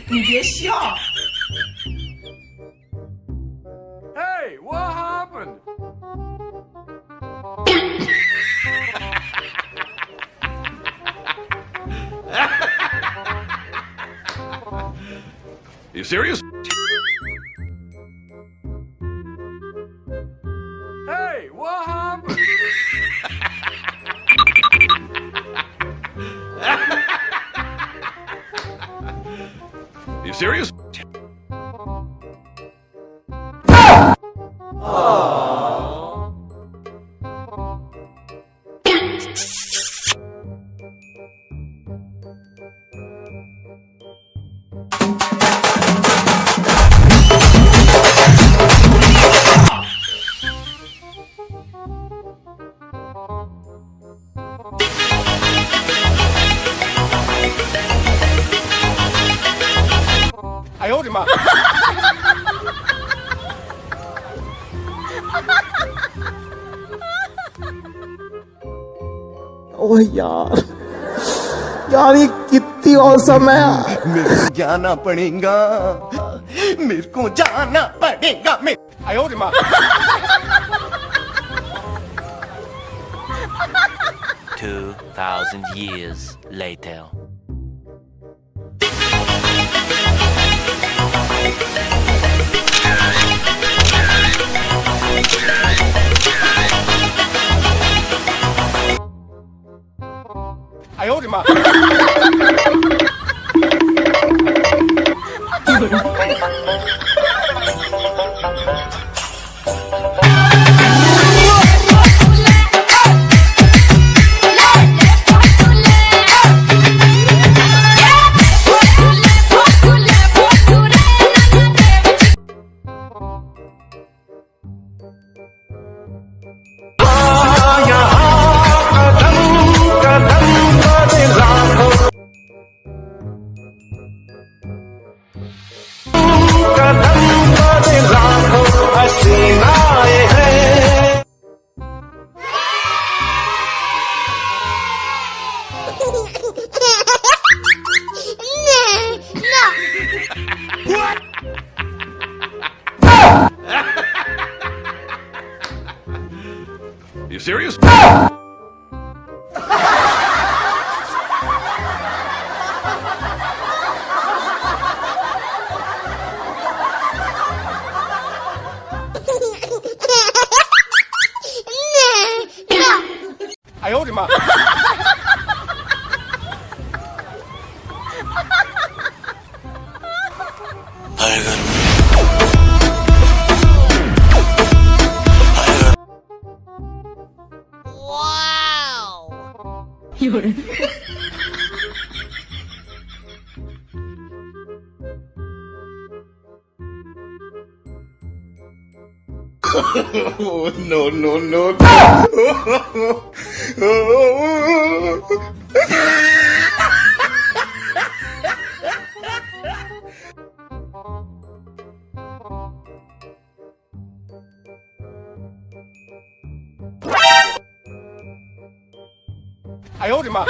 你别笑。Hey, what happened? You serious? Hey, what happened? You serious? I owed him up. ओह यार यार ये कितनी awesome है यार। मेरे को जाना पड़ेगा, मेरे को जाना पड़ेगा। I owed him up. 2,000 years later. I owed him up. You serious? I owed him up. No, no, no. I owed him up.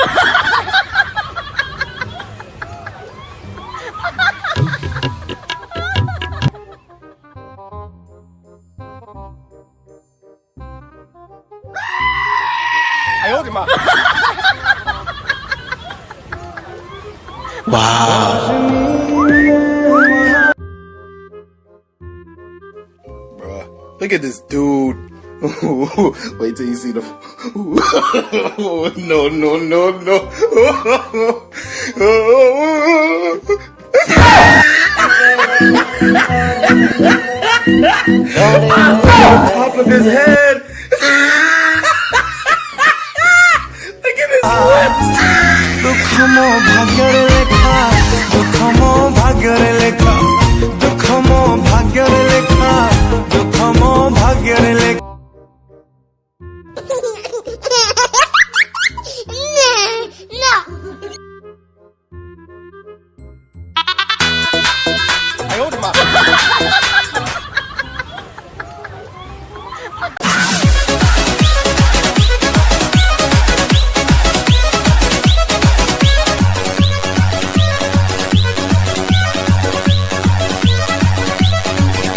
I owed him up. Bruh, look at this dude. Wait till you see the. No, no, no, no. Top of his head.